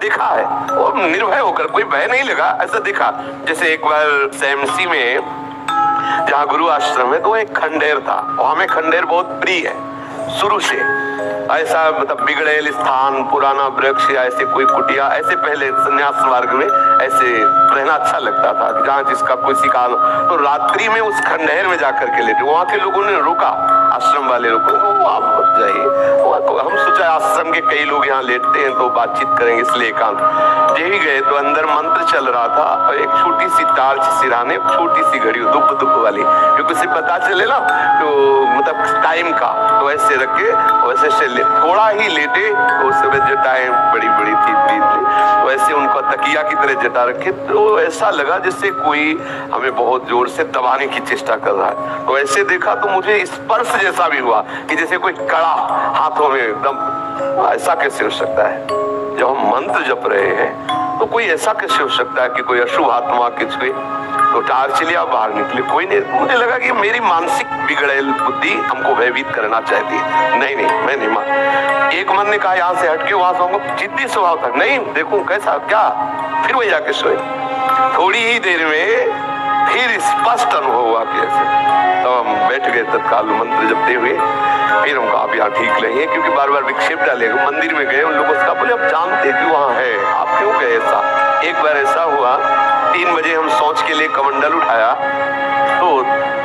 देखा है, वो निर्भय होकर, कोई भय नहीं लगा, ऐसा देखा। जैसे एक बार सैमसी में जहाँ गुरु आश्रम है, तो एक खंडेर था, और हमें खंडेर बहुत प्रिय है शुरू से। ऐसा मतलब बिगड़ेल स्थान, पुराना वृक्ष या ऐसे कोई कुटिया, ऐसे पहले संन्यास मार्ग में ऐसे रहना अच्छा लगता था, जहाँ जिसका कोई शिकार। तो रात्रि में उस खंडहर में जाकर के लेटे, वहां के लोगों ने रोका, आश्रम वाले लोगों को, आप मत जाइए। हम सोचा आश्रम के कई लोग यहाँ लेटते हैं तो बातचीत करेंगे, इसलिए एकांत। यही गए तो अंदर मंत्र चल रहा था, और एक छोटी सी टार्च सिराने, छोटी सी घड़ी दुप दुप वाली, क्योंकि उसे पता चले ना तो मतलब टाइम का, तो ऐसे रखे, वैसे से थोड़ा ही लेटे, तो उस समय जटाएं बड़ी बड़ी थी, वैसे उनको तकिया की तरह जटा रखे, तो ऐसा लगा जैसे कोई हमें बहुत जोर से दबाने की चेष्टा कर रहा है। तो ऐसे देखा तो मुझे स्पर्श जैसा भी हुआ कि जैसे कोई कड़ा हाथों में एकदम। ऐसा कैसे हो सकता है? जब हम मंत्र जप रहे हैं तो कोई ऐसा कैसे हो सकता है कि कोई अशुभ आत्मा किसी तो टार्च लिया, बाहर निकले, कोई नहीं। मुझे लगा कि मेरी मानसिक बिगड़ेल बुद्धि हमको भयभीत करना चाहती है। नहीं, मैं नहीं मान। एक मन ने कहा यहाँ से हटके वहां सोऊंगा, जिद्दी स्वभाव था, नहीं देखूं कैसा क्या, फिर वही जाके सोए। थोड़ी ही देर में फिर स्पष्ट अनुभव हुआ कैसे, तो हम बैठ गए तत्काल मंत्र जपते हुए। फिर हमको आप यहाँ ठीक नहीं है, क्योंकि बार बार विक्षेप डालेगा। मंदिर में गए, उन लोगों से बोले आप जानते कि वहाँ है, आप क्यों गए ऐसा? एक बार ऐसा हुआ, 3 बजे हम शौच के लिए कमंडल उठाया, तो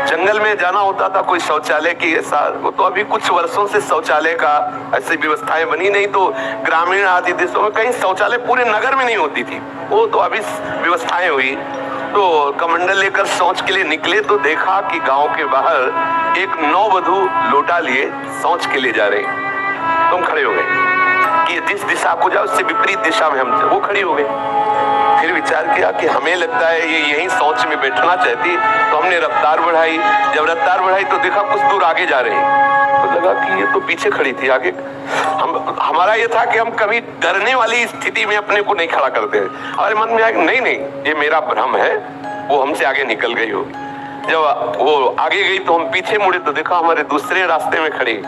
जंगल में जाना होता था, कोई शौचालय की ऐसा, तो अभी कुछ वर्षों से शौचालय का ऐसी व्यवस्थाएं बनी नहीं, तो ग्रामीण आदि देशों में कहीं शौचालय पूरे नगर में नहीं होती थी, वो तो अभी व्यवस्थाएं हुई। तो कमंडल लेकर शौच के लिए निकले, तो देखा कि गांव के बाहर एक नववधू लोटा लिए शौच के लिए जा रही। तुम खड़े हो गए कि जिस दिशा को जाओ उससे विपरीत दिशा में हम, वो खड़ी हो गई। फिर विचार किया कि हमें लगता है ये यहीं शौच में बैठना चाहती, तो हमने रफ्तार बढ़ाई। जब रफ्तार बढ़ाई तो देखा कुछ दूर आगे जा रही, तो लगा कि ये तो पीछे खड़ी थी, आगे। हमारा ये था कि हम कभी डरने वाली स्थिति में अपने को नहीं खड़ा करते हैं। हमारे मन में आया कि नहीं ये मेरा भ्रम है, वो हमसे आगे निकल गई होगी। जब वो आगे गई तो हम पीछे मुड़े तो देखा हमारे दूसरे रास्ते में खड़ी।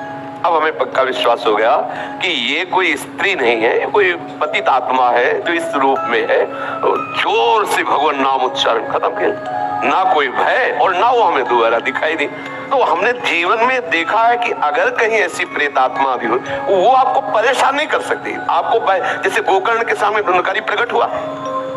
अब हमें पक्का विश्वास हो गया कि ये कोई स्त्री नहीं है, ये कोई पतित आत्मा है जो इस रूप में है। तो जोर से भगवान नाम उच्चारण खत्म किया, ना कोई भय और ना वो हमें दोबारा दिखाई दी। तो हमने जीवन में देखा है कि अगर कहीं ऐसी प्रेत आत्मा भी हो, वो आपको परेशान नहीं कर सकती। आपको जैसे गोकर्ण के सामने धुंधकारी प्रकट हुआ,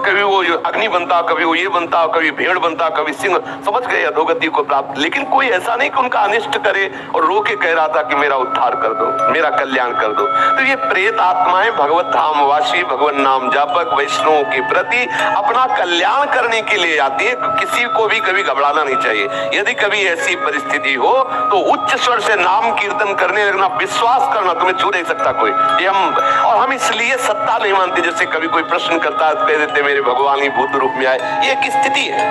कभी वो अग्नि बनता, कभी वो ये बनता, कभी भेड़ बनता, कभी सिंह, समझ गए अधोगति को प्राप्त। लेकिन कोई ऐसा नहीं कि उनका अनिष्ट करे और रो के कह रहा था कि मेरा उद्धार कर दो, मेरा कल्याण कर दो। तो ये प्रेत आत्माएं भगवत धाम वासी, भगवान नाम जापक वैष्णवों के प्रति अपना कल्याण करने के लिए आती है। किसी को भी कभी घबराना नहीं चाहिए। यदि कभी ऐसी परिस्थिति हो तो उच्च स्वर से नाम कीर्तन करने लगना, विश्वास करना, तुम्हें छू नहीं सकता कोई। ये हम इसलिए सत्ता नहीं मानते। जैसे कभी कोई प्रश्न करता है, कह देते मेरे भगवान ही भूत रूप में आए। ये एक स्थिति है,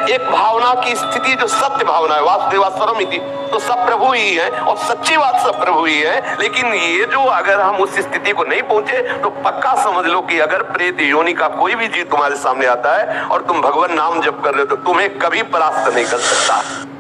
एक भावना की स्थिति जो सत्य भावना है। वासुदेवा स्वरम इति, तो सब प्रभु ही है और सच्ची बात सब प्रभु ही है। लेकिन ये जो अगर हम उस स्थिति को नहीं पहुंचे तो पक्का समझ लो कि अगर प्रेत योनि का कोई भी जीव तुम्हारे सामने आता है और तुम भगवान नाम जप कर रहे हो तो तुम्हें कभी परास्त नहीं कर सकता।